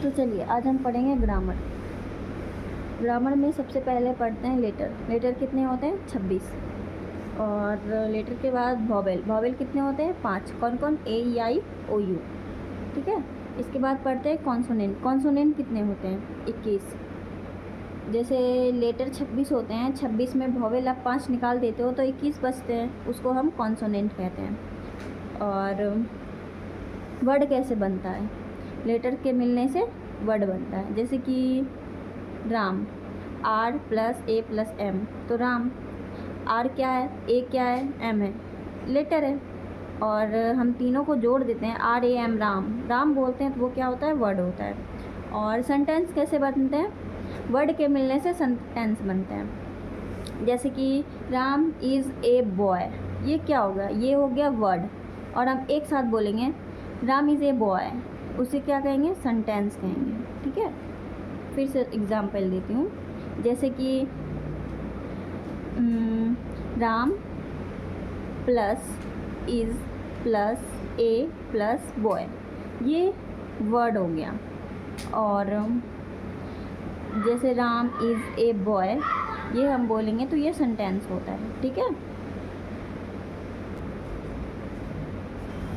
तो चलिए आज हम पढ़ेंगे ग्रामर। ग्रामर में सबसे पहले पढ़ते हैं लेटर। लेटर कितने होते हैं? 26। और लेटर के बाद वॉवेल। वॉवेल कितने होते हैं? 5। कौन कौन? ए, ई, आई, ओ, यू। ठीक है। इसके बाद पढ़ते हैं कॉन्सोनेंट। कॉन्सोनेंट कितने होते हैं? 21। जैसे लेटर 26 होते हैं, 26 में वॉवेल आप 5 निकाल देते हो तो 21 बचते हैं, उसको हम कॉन्सोनेंट कहते हैं। और वर्ड कैसे बनता है? लेटर के मिलने से वर्ड बनता है। जैसे कि Ram, R plus A plus M, तो राम। आर क्या है? ए क्या है? एम है, लेटर है। और हम तीनों को जोड़ देते हैं, R A M, Ram. Ram बोलते हैं तो वो क्या होता है? वर्ड होता है। और सेंटेंस कैसे बनते हैं? वर्ड के मिलने से सेंटेंस बनते हैं। जैसे कि राम इज़ ए बॉय, ये क्या हो गया? ये हो गया वर्ड। और हम एक साथ बोलेंगे राम इज़ ए बॉय, उसे क्या कहेंगे? सेंटेंस कहेंगे। ठीक है। फिर से एग्जांपल देती हूँ। जैसे कि Ram plus is plus A plus boy, ये वर्ड हो गया। और जैसे राम इज़ ए बॉय, ये हम बोलेंगे तो ये सेंटेंस होता है। ठीक है।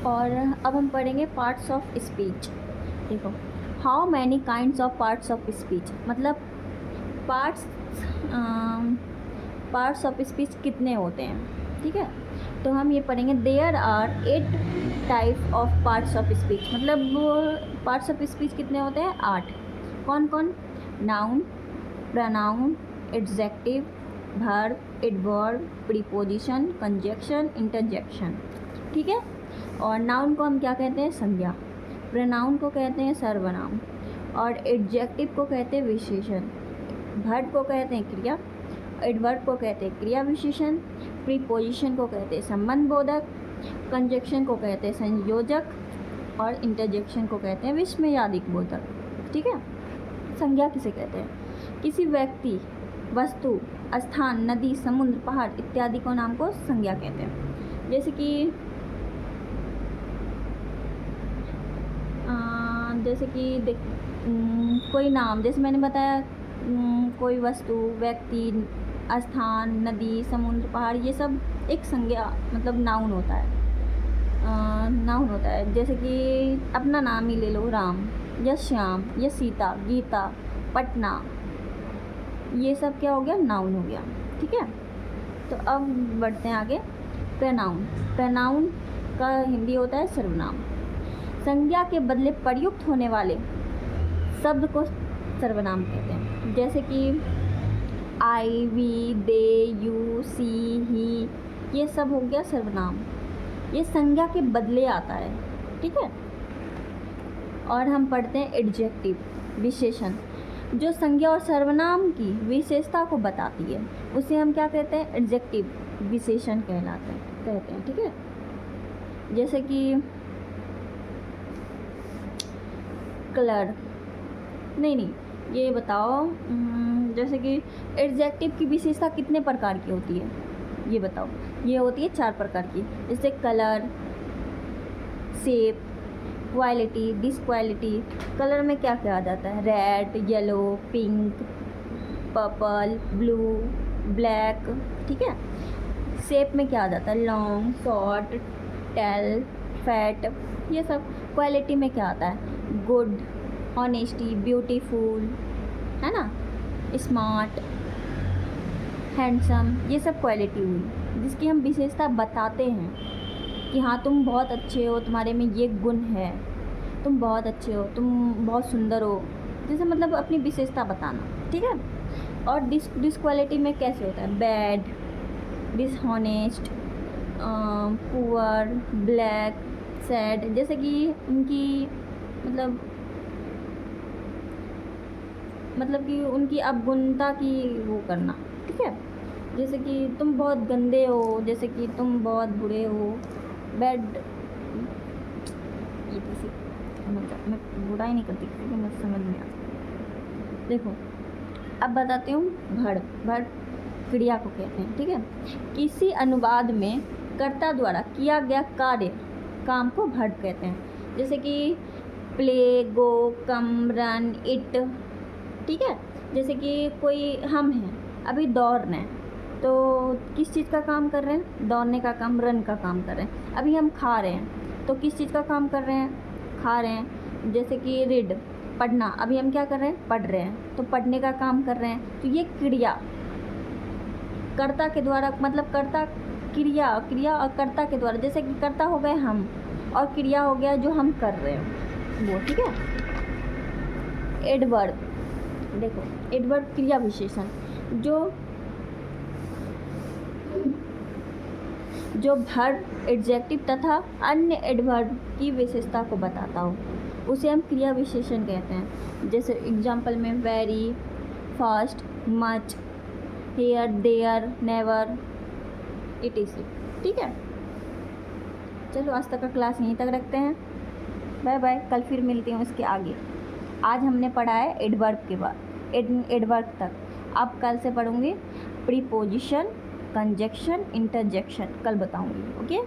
और अब हम पढ़ेंगे पार्ट्स ऑफ स्पीच। देखो, how many kinds of parts of speech, मतलब पार्ट्स ऑफ स्पीच कितने होते हैं। ठीक है। तो हम ये पढ़ेंगे there are 8 type of parts of speech, मतलब पार्ट्स ऑफ स्पीच कितने होते हैं? 8। कौन कौन? Noun, pronoun, adjective, verb, adverb, preposition, conjunction, interjection. ठीक है। और नाउन को हम क्या कहते हैं? संज्ञा। प्रोनाउन को कहते हैं सर्वनाम। और एडजेक्टिव को कहते हैं विशेषण। वर्ब को कहते हैं क्रिया। एडवर्ब को कहते हैं क्रिया विशेषण। प्रीपोजिशन को कहते हैं संबंध बोधक। कंजक्शन को कहते हैं संयोजक। और इंटरजेक्शन को कहते हैं विस्मयादिक बोधक। ठीक है। संज्ञा किसे कहते हैं? किसी व्यक्ति, वस्तु, स्थान, नदी, समुद्र, पहाड़ इत्यादि को नाम को संज्ञा कहते हैं। जैसे कि कोई नाम, जैसे मैंने बताया, कोई वस्तु, व्यक्ति, स्थान, नदी, समुद्र, पहाड़, ये सब एक संज्ञा मतलब नाउन होता है। नाउन होता है। जैसे कि अपना नाम ही ले लो, राम या श्याम या सीता, गीता, पटना, ये सब क्या हो गया? नाउन हो गया। ठीक है। तो अब बढ़ते हैं आगे। प्रोनाउन। प्रोनाउन का हिंदी होता है सर्वनाम। संज्ञा के बदले प्रयुक्त होने वाले शब्द को सर्वनाम कहते हैं। जैसे कि आई, वी, दे, यू, सी, ही, ये सब हो गया सर्वनाम। ये संज्ञा के बदले आता है। ठीक है। और हम पढ़ते हैं एडजेक्टिव, विशेषण, जो संज्ञा और सर्वनाम की विशेषता को बताती है, उसे हम क्या कहते हैं? एडजेक्टिव, विशेषण कहते हैं। ठीक है। जैसे कि कलर, नहीं, ये बताओ, जैसे कि एडजेक्टिव की विशेषता कितने प्रकार की होती है? ये बताओ। ये होती है 4 प्रकार की। जैसे colour, shape, quality, disquality. Colour में क्या क्या आ जाता है? Red, yellow, pink, purple, blue, black. ठीक है। शेप में क्या आ जाता है? लॉन्ग, शॉर्ट, टेल, फैट, ये सब। क्वालिटी में क्या आता है? गुड, ऑनेस्टी, ब्यूटीफुल, है ना, स्मार्ट, हैंडसम, ये सब क्वालिटी हुई जिसकी हम विशेषता बताते हैं कि हाँ तुम बहुत अच्छे हो, तुम्हारे में ये गुण है, तुम बहुत अच्छे हो, तुम बहुत सुंदर हो, जैसे मतलब अपनी विशेषता बताना। ठीक है। और डिसक्वालिटी में कैसे होता है? Bad, dishonest, poor, black, sad, जैसे कि उनकी मतलब कि उनकी अवगुणता की वो करना। ठीक है। जैसे कि तुम बहुत गंदे हो, जैसे कि तुम बहुत बुरे हो, बैड। ये किसी मैं बुराई नहीं करती क्योंकि मुझे समझ में आता। देखो, अब बताती हूँ भड़। भड़ क्रिया को कहते हैं। ठीक है। किसी अनुवाद में कर्ता द्वारा किया गया कार्य, काम को भड़ कहते हैं। जैसे कि play, go, come, run, it, ठीक है। जैसे कि कोई हम हैं अभी दौड़ रहे हैं, तो किस चीज़ का काम कर रहे हैं? दौड़ने का काम, रन का काम कर रहे हैं। अभी हम खा रहे हैं, तो किस चीज़ का काम कर रहे हैं? खा रहे हैं। जैसे कि रीड, पढ़ना, अभी हम क्या कर रहे हैं? पढ़ रहे हैं, तो पढ़ने का काम कर रहे हैं। तो ये क्रिया कर्ता के द्वारा, मतलब कर्ता क्रिया, क्रिया और कर्ता के द्वारा। जैसे कि कर्ता हो गए हम और क्रिया हो गया जो हम कर रहे हैं वो, ठीक है। एडवर्ब, देखो एडवर्ब क्रिया विशेषण जो वर्ब, एडजेक्टिव तथा अन्य एडवर्ब की विशेषता को बताता हो उसे हम क्रिया विशेषण कहते हैं। जैसे एग्जाम्पल में very, fast, much, here, there, never, etc, ठीक है। चलो आज तक का क्लास यहीं तक रखते हैं। बाय बाय, कल फिर मिलती हूँ इसके आगे। आज हमने पढ़ा है एडवर्ब के बाद, एडवर्ब तक। अब कल से पढ़ूँगी प्रीपोजिशन, कंजक्शन, इंटरजेक्शन, कल बताऊँगी। ओके।